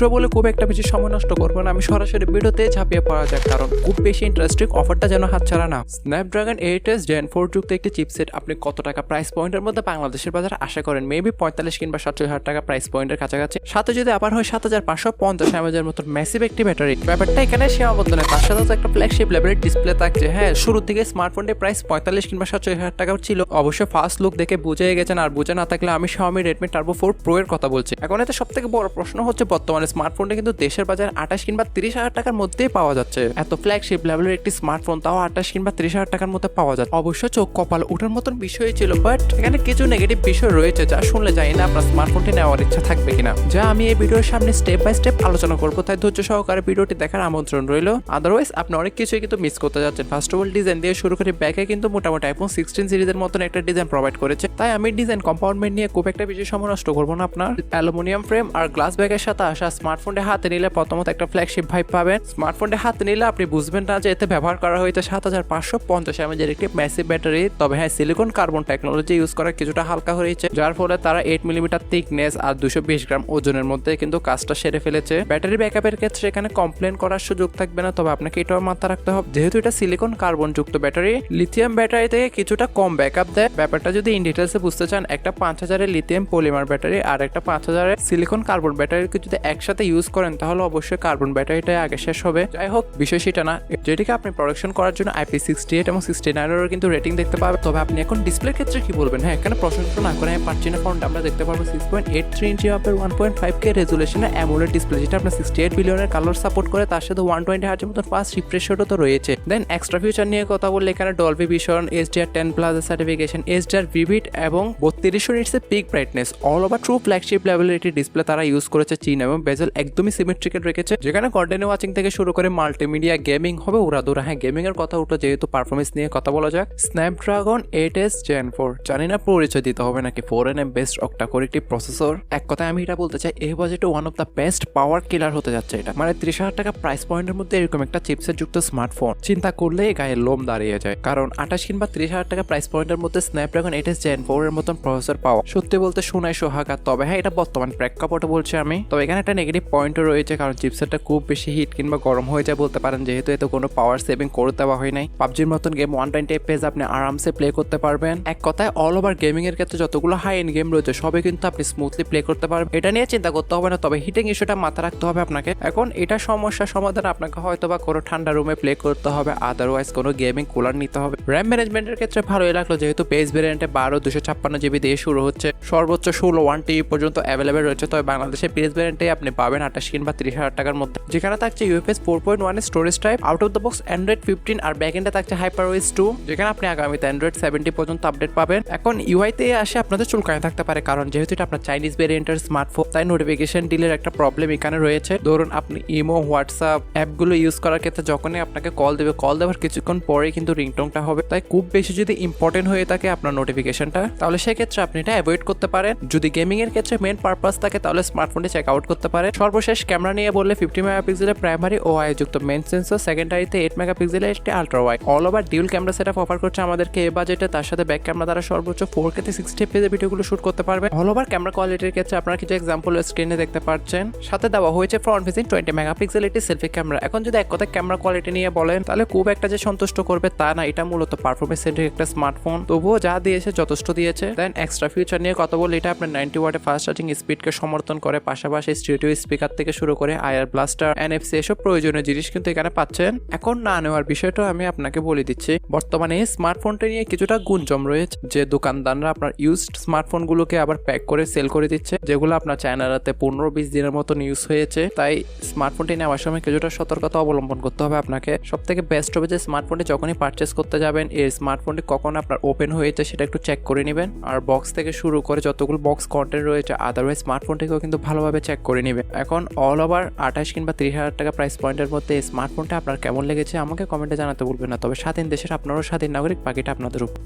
Intro বলে খুব একটা বেশি সময় নষ্ট করবো না, আমি সরাসরি ভিডিওতে ঝাঁপিয়ে পড়া যাক, কারণ খুব বেশি ইন্টারেস্টিং অফারটা যেন হাতছাড়া না। স্ন্যাপড্রাগন 8s Gen 4 যুক্ত একটি চিপসেট আপনি কত টাকা প্রাইস পয়েন্টের মধ্যে বাংলাদেশের বাজারে আশা করেন? মেবি 45 কিংবা 47,000 টাকা প্রাইস পয়েন্টের কাছাকাছি। সাথে যদি আবার হয় 7,550 mAh মতো ম্যাসিভ একটি ব্যাটারি। ব্যাপারটা এখানে সীমাবদ্ধ নয়, তার সাথে একটা ফ্ল্যাগশিপ লেভেলের ডিসপ্লে থাকছে। হ্যাঁ, শুরুর দিকে স্মার্টফোনটির প্রাইস 45 কিংবা 47,000 টাকাও ছিল। অবশ্য ফার্স্ট লুক দেখে বুঝে গেছেন, আর বুঝে না থাকলে আমি Xiaomi Redmi Turbo 4 Pro এর কথা বলছি। এখন এতে সবথেকে বড় প্রশ্ন হচ্ছে বর্তমানে স্মার্টফোনটা কিন্তু দেশের বাজারে 28 কিংবা 30,000 টাকার মধ্যেই পাওয়া যাচ্ছে। এত ফ্ল্যাগশিপ লেভেলের একটি স্মার্টফোন তাও 28 কিংবা 30,000 টাকার মধ্যে পাওয়া যাচ্ছে। অবশ্য চোখ কপাল ওঠার মতন বিষয় ছিল, বাট এখানে কিছু নেগেটিভ বিষয় রয়েছে যা শুনলে জানি না আপনার স্মার্টফোনটি নেওয়ার ইচ্ছা থাকবে কিনা, যা আমি এই ভিডিওর সামনে স্টেপ বাই স্টেপ আলোচনা করবো। তাই ধৈর্য সহকারে ভিডিওটি দেখার আমন্ত্রণ রইল। আদারওয়াইজ আপনি অনেক কিছুই কিন্তু মিস করতে যাচ্ছেন। ফার্স্ট অফ অল ডিজাইন দিয়ে শুরু করে ব্যাকে কিন্তু মোটামুটি iPhone 16 সিরিজের মতন একটা ডিজাইন প্রোভাইড করেছে, তাই আমি ডিজাইন কম্পাউন্ডমেন্ট নিয়ে খুব একটা বেশি সময় নষ্ট করবো না। আপনার অ্যালুমিনিয়াম ফ্রেম আর গ্লাস ব্যাগের সাথে আসা স্মার্টফোনটি হাতে নিলে প্রথমত একটা ফ্ল্যাগশিপ ভাইব পাবেন। স্মার্টফোনটি হাতে নিলে আপনি বুঝবেন না যে এতে ব্যবহার করা হয়েছে 7,550 mAh একটি ম্যাসিভ ব্যাটারি। তবে হ্যাঁ, সিলিকন কার্বন টেকনোলজি ইউজ করা কিছুটা হালকা হয়েছে, যার ফলে তারা 8 মিলিমিটার থিকনেস আর 220 গ্রাম ওজনের মধ্যে কিন্তু কাজটা সেরে ফেলেছে। ব্যাটারি ব্যাকআপের ক্ষেত্রে এখানে কমপ্লেন করার সুযোগ থাকবে না, তবে আপনাকে এটাও মাথায় রাখতে হবে যেহেতু এটা সিলিকন কার্বন যুক্ত ব্যাটারি, লিথিয়াম ব্যাটারি থেকে কিছুটা কম ব্যাকআপ দেয়। ব্যাপারটা যদি ইন ডিটেলসে বুঝতে চান, একটা 5000 লিথিয়াম পলিমার ব্যাটারি আর একটা 5000 সিলিকন কার্বন ব্যাটারিকে যদি একসাথে ইউজ করেন তাহলে অবশ্যই কার্বন ব্যাটারিটাই আগে শেষ হবে। যাই হোক, বিষয় সেটা না, যেটিকে আপনি প্রোডাকশন করার জন্য IP68 এবং 69 এর কিন্তু রেটিং দেখতে পাবেন। তবে আপনি এখন ডিসপ্লের ক্ষেত্রে কি বলবেন? হ্যাঁ, এখানে প্রশংসা না করে আমি পারছি না, ফোনটা আমরা দেখতে পারবো 6.83 ইঞ্চি মাপের 1.5K রেজুলেশনের অ্যামোলেড ডিসপ্লে, যেটা আপনার 68 বিলিয়নের কালার সাপোর্ট করে, তার সাথে 120 হার্টজের মতো ফাস্ট রিফ্রেশ রেটও তো রয়েছে। দেন এক্সট্রা ফিচার নিয়ে কথা বললে এখানে Dolby vision, HDR10+ certification, HDR Vivid এবং 3200 নিটসের peak brightness, all over true flagship লেভেলের একটি ডিসপ্লে তারা ইউজ করেছে। চিন এবং বেজেল একদমই সিমেট্রিক্যাল রেখেছে, যেখানে কন্টেন্ট ওয়াচিং থেকে শুরু করে মাল্টিমিডিয়া গেমিং হবে উড়াদুরা। হ্যাঁ, গেমিং এর কথা উঠলো যেহেতু পারফরমেন্স নিয়ে কথা বলা যাক। স্ন্যাপড্রাগন 8s Gen 4, জানি না পরিচয় দিতে হবে নাকি 4nm বেস্ট অক্টা-কোর একটি প্রসেসর। এক কথায় আমি এটা বলতে চাই, এই বাজেটে ওয়ান অফ দ্য বেস্ট পাওয়ার কিলার হতে যাচ্ছে এটা। মানে 30,000 টাকা প্রাইস পয়েন্টের মধ্যে এরকম একটা চিপসেট যুক্ত স্মার্টফোন চিন্তা করলে গায়ে লোম দাঁড়িয়ে যায়, কারণ 28 কিংবা 30,000 টাকা প্রাইস পয়েন্টের মধ্যে স্ন্যাপড্রাগন 8s Gen 4 এর মতন প্রসেসর পাওয়া সত্যি বলতে শোনায় সোহাগা। তবে হ্যাঁ, এটা বর্তমান প্রেক্ষাপটে বলছি আমি। তবে এখানে একটা নেগেটিভ পয়েন্টও রয়েছে, কারণ চিপসেটটা খুব বেশি হিট কিংবা গরম হয়ে যায় বলতে পারেন, যেহেতু এতে কোনো পাওয়ার সেভিং করে দেওয়া হয় নাই। পাবজির মতন গেম 120 FPS আপনি আরামসে প্লে করতে পারবেন। এক কথায় অল ওভার গেমিং এর ক্ষেত্রে যতগুলো হাই এন্ড গেম রয়েছে সবই কিন্তু আপনি স্মুথলি প্লে করতে পারবেন, এটা নিয়ে চিন্তা করতে হবে না। তবে হিটিং ইস্যুটা মাথায় রাখতে হবে আপনাকে। এখন এটা সমস্যার সমাধান আপনাকে হয়তো বা কোনো ঠান্ডা রুমে প্লে করতে হবে, আদারওয়াইজ কোনো গেমিং কুলার নিতে হবে। র্যাম ম্যানেজমেন্টের ক্ষেত্রে ভালোই লাগলো, যেহেতু বেস ভেরিয়েন্টে 12 256 GB দিয়ে শুরু হচ্ছে, সর্বোচ্চ 16 1TB পর্যন্ত অ্যাভেলেবেল রয়েছে। তবে বাংলাদেশের বেস ভেরিয়েন্টে আপনি পাবেন 28 কিংবা 30,000 টাকার মধ্যে, যেখানে থাকছে UFS 4.1 এর storage type, out of the box Android 15 আর ব্যাকএন্ডে থাকছে HyperOS 2, যেখানে আপনি আগামীতে Android 70 পর্যন্ত আপডেট পাবেন। এখন UI তে আসে আপনাদের চুলকায় থাকতে পারে, কারণ যেহেতু এটা আপনার চাইনিজ ভেরিয়েন্টের স্মার্টফোন, তাই নোটিফিকেশন ডিলের একটা প্রবলেম এখানে রয়েছে। ধরুন আপনি ইমো, হোয়াটসঅ্যাপ অ্যাপগুলো ইউজ করার ক্ষেত্রে যখনই আপনাকে কল দেবে, কল দেওয়ার কিছুক্ষণ পরে কিন্তু রিংটোনটা হবে। তাই খুব বেশি যদি ইম্পর্টেন্ট হয়ে থাকে আপনার নোটিফিকেশনটা, তাহলে সেক্ষেত্রে আপনি এটা অ্যাভয়েড করতে পারেন। যদি গেমিং এর ক্ষেত্রে মেন পারপাস থাকে তাহলে স্মার্টফোনটি চেক আউট করতে পারে। সর্বশেষ ক্যামেরা নিয়ে বললে 50 মেগাপিক্সেলের প্রাইমারি ও OI যুক্ত মেন সেন্সর, সেকেন্ডারিতে 8 মেগাপিক্সেলের একটি ultra wide, all over dual camera setup offer করছে আমাদেরকে এই বাজেটে। তার সাথে ব্যাক ক্যামেরা দ্বারা সর্বোচ্চ 4K তে 60 FPS ভিডিওগুলো শুট করতে পারবে। অল ওভার ক্যামেরা কোয়ালিটির ক্ষেত্রে আপনারা কিছু এক্সাম্পল স্ক্রিনে দেখতে পাচ্ছেন। সাথে দেওয়া হয়েছে ফ্রন্ট ফেসিং 20 মেগাপিক্সেল একটি সেলফি ক্যামেরা। এখন যদি এক কথায় ক্যামেরা কোয়ালিটি নিয়ে বলেন তাহলে খুব একটা যে সন্তুষ্ট করবে তা না, এটা মূলত পারফরমেন্স সেন্ট্রিক একটা স্মার্টফোন, তবুও যা দিয়েছে যথেষ্ট দিয়েছে। দেন এক্সট্রা ফিচার নিয়ে কথা বলে এটা আপনার 90 ওয়াটের ফাস্ট চার্জিং স্পিডকে সমর্থন করে, পাশাপাশি স্টুডিও স্পিকার থেকে শুরু করে আয়ার ব্লাস্টার, NFC এসব প্রয়োজনীয় জিনিস কিন্তু এখানে পাচ্ছেন। এখন না নেওয়ার বিষয়টা আমি আপনাকে বলে দিচ্ছি। বর্তমানে এই স্মার্টফোনটা নিয়ে কিছুটা গুঞ্জন রয়েছে যে দোকানদাররা আপনার ইউজড স্মার্টফোনগুলোকে আবার প্যাক করে সেল করে দিচ্ছে, যেগুলো আপনার চায়নাতে 15-20 দিনের মতন ইউজ হয়েছে। তাই স্মার্টফোনটি নেওয়ার সময় কিছুটা সতর্কতা অবলম্বন করতে হবে আপনাকে। সব থেকে বেস্ট হবে যে স্মার্টফোনটি যখনই পারচেস করতে যাবেন, এই স্মার্টফোনটি কখন আপনার ওপেন হয়েছে সেটা একটু চেক করে নেবেন, আর বক্স থেকে শুরু করে যতগুলো বক্স কন্টেন্ট রয়েছে আদারওয়াইজ স্মার্টফোনটিকেও কিন্তু ভালোভাবে চেক করে নেবেন। এখন অল ওভার 28 কিংবা 30,000 টাকা প্রাইস পয়েন্টের মধ্যে এই স্মার্টফোনটা আপনার কেমন লেগেছে আমাকে কমেন্টে জানাতে ভুলবেন না। তবে স্বাধীন দেশের আপনারও স্বাধীন নাগরিক, বাকিটা আপনাদের উপর।